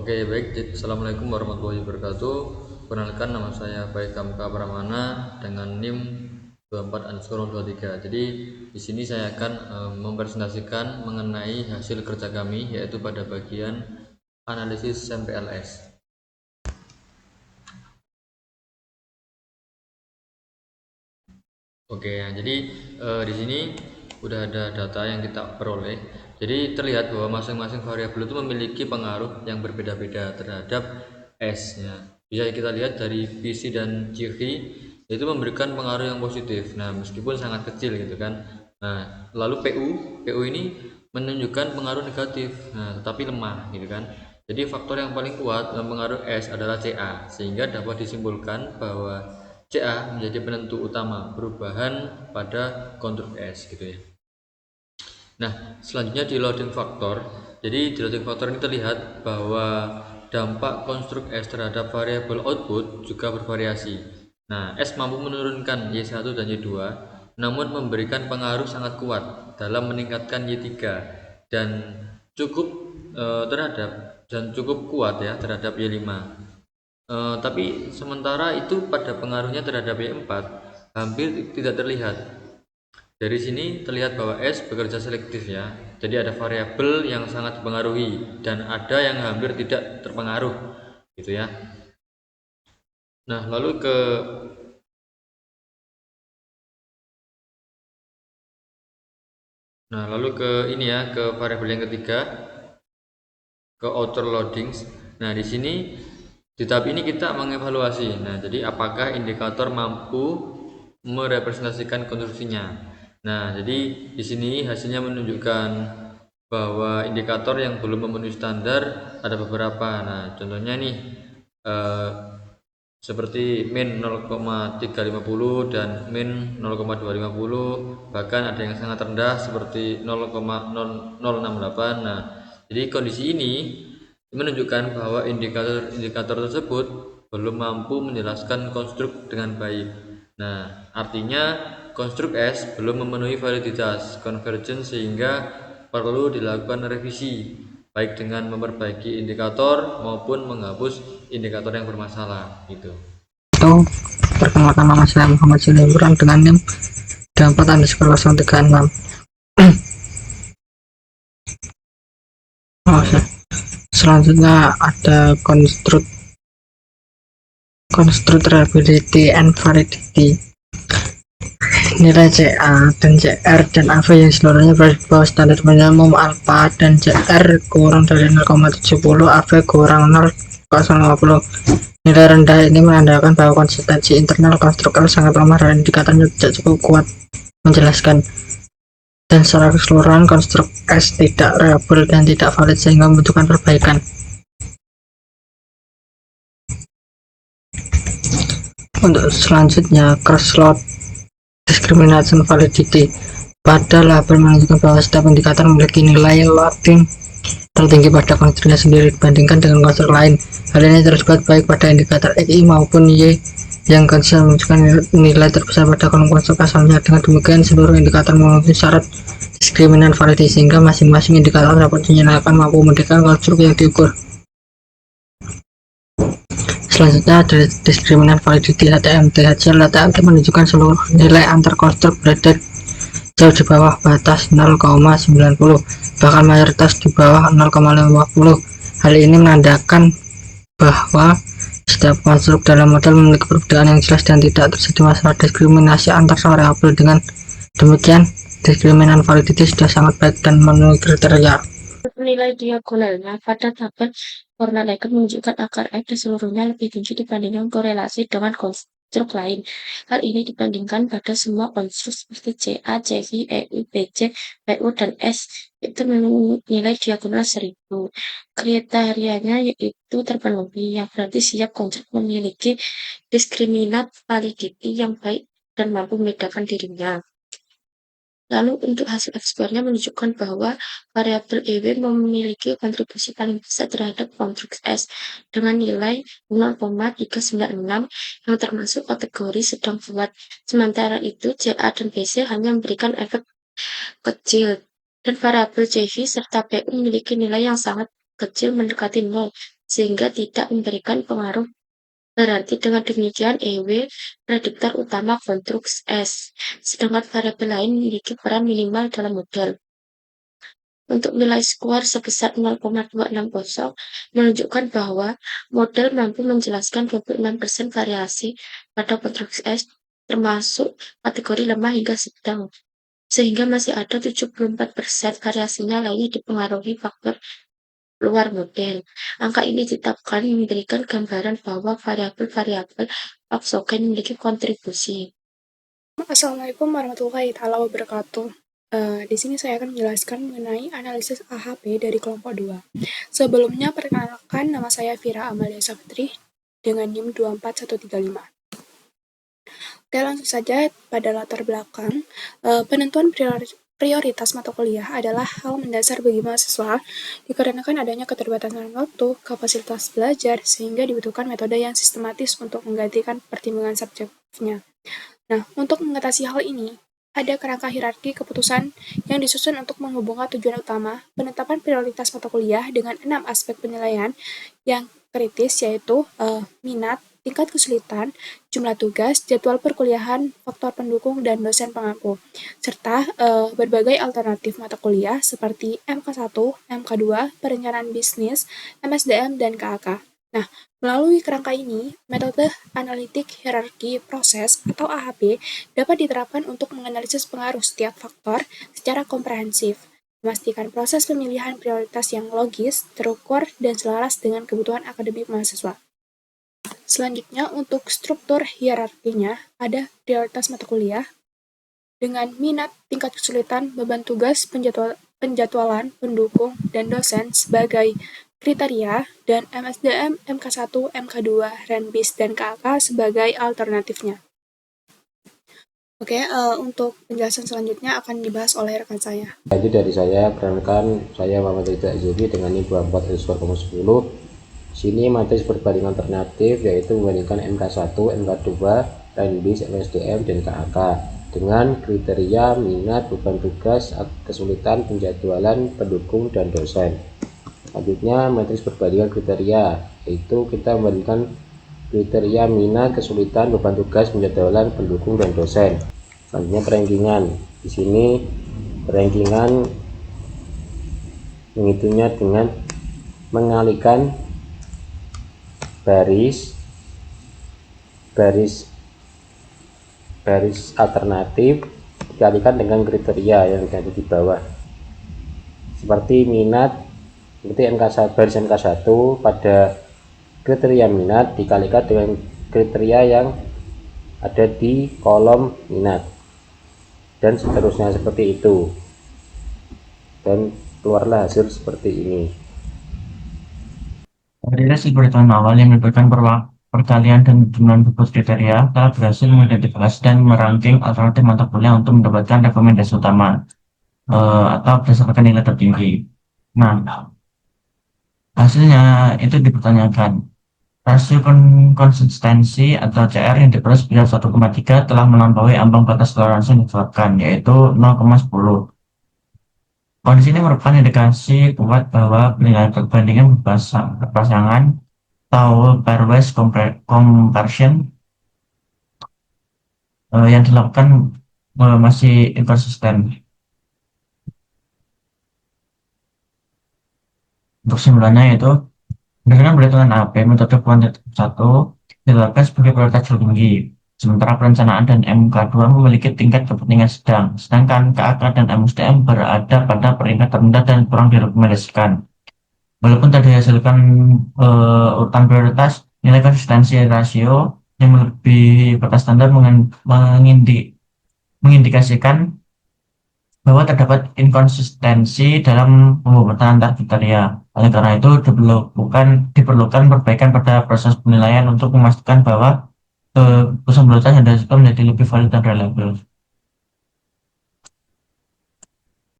Oke, baik. Assalamualaikum warahmatullahi wabarakatuh. Perkenalkan, nama saya Baik Kamka Pramana dengan NIM 24_23. Jadi di sini saya akan mempresentasikan mengenai hasil kerja kami, yaitu pada bagian analisis MPLS. Oke, ya, jadi di sini udah ada data yang kita peroleh. Jadi terlihat bahwa masing-masing variabel itu memiliki pengaruh yang berbeda-beda terhadap S ya. Bisa kita lihat dari PC dan ciri itu memberikan pengaruh yang positif. Nah, meskipun sangat kecil gitu kan. Nah, lalu PU ini menunjukkan pengaruh negatif. Nah, tetapi lemah gitu kan. Jadi faktor yang paling kuat dalam pengaruh S adalah CA, sehingga dapat disimpulkan bahwa CA menjadi penentu utama perubahan pada konstruk S gitu ya. Nah, selanjutnya di loading factor. Jadi di loading factor ini terlihat bahwa dampak konstruk S terhadap variabel output juga bervariasi. Nah, S mampu menurunkan Y1 dan Y2, namun memberikan pengaruh sangat kuat dalam meningkatkan Y3 dan cukup terhadap dan cukup kuat ya terhadap Y5. Tapi sementara itu pada pengaruhnya terhadap Y4 hampir tidak terlihat. Dari sini terlihat bahwa S bekerja selektif ya. Jadi ada variabel yang sangat dipengaruhi dan ada yang hampir tidak terpengaruh gitu ya. Nah, lalu ke ini ya, ke variabel yang ketiga, ke outer loadings. Nah, di sini di tahap ini kita mengevaluasi. Nah, jadi apakah indikator mampu merepresentasikan konstruksinya. Nah, jadi di sini hasilnya menunjukkan bahwa indikator yang belum memenuhi standar ada beberapa. Nah, contohnya nih eh, seperti min 0,350 dan min 0,250, bahkan ada yang sangat rendah seperti 0,0068. Nah, jadi kondisi ini menunjukkan bahwa indikator tersebut belum mampu menjelaskan konstruk dengan baik. Nah, artinya konstruk S belum memenuhi validitas convergence sehingga perlu dilakukan revisi baik dengan memperbaiki indikator maupun menghapus indikator yang bermasalah gitu. Itu perkenalkan, nama saya Muhammad Silimburan dengan NIM 24_036. Selanjutnya ada constructability and validity. Nilai CA dan CR dan AV yang seluruhnya berada di bawah standar minimum alpha dan CR kurang dari 0,70, AV kurang 0,50. Nilai rendah ini menandakan bahwa konsistensi internal konstruktor sangat lemah dan indikatornya tidak cukup kuat menjelaskan. Dan secara keseluruhan konstruk S tidak reliable dan tidak valid sehingga membutuhkan perbaikan. Untuk selanjutnya, cross-load discrimination validity. Pada label menunjukkan bahwa setiap indikator memiliki nilai loading tertinggi pada konstruknya sendiri dibandingkan dengan konstruk lain. Hal ini terlibat baik pada indikator X maupun Y yang konsisten menunjukkan nilai terbesar pada kolom konstruk asalnya. Dengan demikian, seluruh indikator memenuhi syarat diskriminan validity sehingga masing-masing indikator dapat dinyatakan mampu membedakan konstruk yang diukur. Selanjutnya ada diskriminan validity HTMT. Hasil HTMT menunjukkan seluruh nilai antar konstruk berada jauh di bawah batas 0,90, bahkan mayoritas di bawah 0,50. Hal ini menandakan bahwa setiap konstruk dalam model memiliki perbedaan yang jelas dan tidak terjadi masalah diskriminasi antar variabel. Dengan demikian, diskriminan validity sudah sangat baik dan memenuhi kriteria. Nilai diagonalnya pada tabel warna icon menunjukkan akar F di seluruhnya lebih tinggi dibandingkan korelasi dengan konstruk lain. Hal ini dibandingkan pada semua konstruk seperti CA, CI, EU, BC, PU, dan S itu nilai diagonal 1000. Kriterianya yaitu terpenuhi, yang berarti siap konstruk memiliki diskriminat validity yang baik dan mampu membedakan dirinya. Lalu untuk hasil eksplornya menunjukkan bahwa variabel EW memiliki kontribusi paling besar terhadap konstruk S dengan nilai 0,396 yang termasuk kategori sedang kuat. Sementara itu CA dan BC hanya memberikan efek kecil dan variabel CV serta PU memiliki nilai yang sangat kecil mendekati 0 sehingga tidak memberikan pengaruh. Berarti dengan demikian EW prediktor utama konstruksi S, sedangkan variabel lain memiliki peran minimal dalam model. Untuk nilai skor sebesar 0,260 menunjukkan bahwa model mampu menjelaskan 26% variasi pada konstruksi S, termasuk kategori lemah hingga sedang, sehingga masih ada 74% variasinya lainnya dipengaruhi faktor luar model. Angka ini ditetapkan memberikan gambaran bahwa variabel-variabel aksogen memiliki kontribusi. Assalamualaikum warahmatullahi wabarakatuh. Di sini saya akan menjelaskan mengenai analisis AHP dari kelompok 2. Sebelumnya, perkenalkan, nama saya Vira Amalia Safitri dengan NIM 24135. Oke, langsung saja pada latar belakang. Penentuan prioritas mata kuliah adalah hal mendasar bagi mahasiswa dikarenakan adanya keterbatasan waktu, kapasitas belajar, sehingga dibutuhkan metode yang sistematis untuk menggantikan pertimbangan subjektifnya. Nah, untuk mengatasi hal ini, ada kerangka hierarki keputusan yang disusun untuk menghubungkan tujuan utama penetapan prioritas mata kuliah dengan 6 aspek penilaian yang kritis, yaitu minat, tingkat kesulitan, jumlah tugas, jadwal perkuliahan, faktor pendukung, dan dosen pengampu, serta berbagai alternatif mata kuliah seperti MK1, MK2, perencanaan bisnis, MSDM, dan KAK. Nah, melalui kerangka ini, metode analitik hierarki proses atau AHP dapat diterapkan untuk menganalisis pengaruh setiap faktor secara komprehensif, memastikan proses pemilihan prioritas yang logis, terukur, dan selaras dengan kebutuhan akademik mahasiswa. Selanjutnya, untuk struktur hierarkinya, ada prioritas mata kuliah dengan minat, tingkat kesulitan, beban tugas, penjadwalan, pendukung, dan dosen sebagai kriteria, dan MSDM, MK1, MK2, Renbis, dan KAK sebagai alternatifnya. Oke, untuk penjelasan selanjutnya akan dibahas oleh rekan saya. Jadi dari saya, perkenalkan, saya Muhammad Ridha Azubi dengan NIM 24_10. Sini materi perbandingan alternatif, yaitu membandingkan MK1, MK2, Renbis, MSDM, dan KAK dengan kriteria minat, beban tugas, kesulitan, penjadwalan, pendukung, dan dosen. Selanjutnya, matris perbandingan kriteria, yaitu kita membandingkan kriteria minat, kesulitan, beban tugas, penjadwalan, pendukung, dan dosen. Selanjutnya, perankingan. Di sini perankingan menghitungnya dengan mengalihkan baris alternatif dialihkan dengan kriteria yang ada di bawah. Seperti minat, seperti baris MK1 pada kriteria minat dikalikan dengan kriteria yang ada di kolom minat, dan seterusnya seperti itu, dan keluarlah hasil seperti ini. Dari perhitungan awal yang melibatkan perkalian dan jumlah bubut kriteria telah berhasil mengidentifikasi dan meranking alternatif mata kuliah untuk mendapatkan rekomendasi utama atau berdasarkan nilai tertinggi. Nah, hasilnya itu dipertanyakan. Rasio konsistensi atau CR yang diperoleh sebesar 1,3 telah melampaui ambang batas toleransi yang ditetapkan, yaitu 0,10. Kondisi ini merupakan indikasi kuat bahwa penilaian perbandingan berpasangan atau pairwise comparison yang dilakukan masih inkonsisten. Untuk simpulannya yaitu berdasarkan perhitungan AP, metode kuantitatif 1 ditetapkan sebagai prioritas tertinggi, sementara perencanaan dan MK2 memiliki tingkat kepentingan sedang, sedangkan KAK dan MSDM berada pada peringkat terendah dan kurang direkomendasikan. Walaupun tadi dihasilkan urutan prioritas, nilai konsistensi rasio yang melebihi batas standar mengindikasikan bahwa terdapat inkonsistensi dalam pembuatan antar kriteria. Oleh karena itu, diperlukan perbaikan pada proses penilaian untuk memastikan bahwa keputusan prioritas yang dihasilkan menjadi lebih valid dan reliable.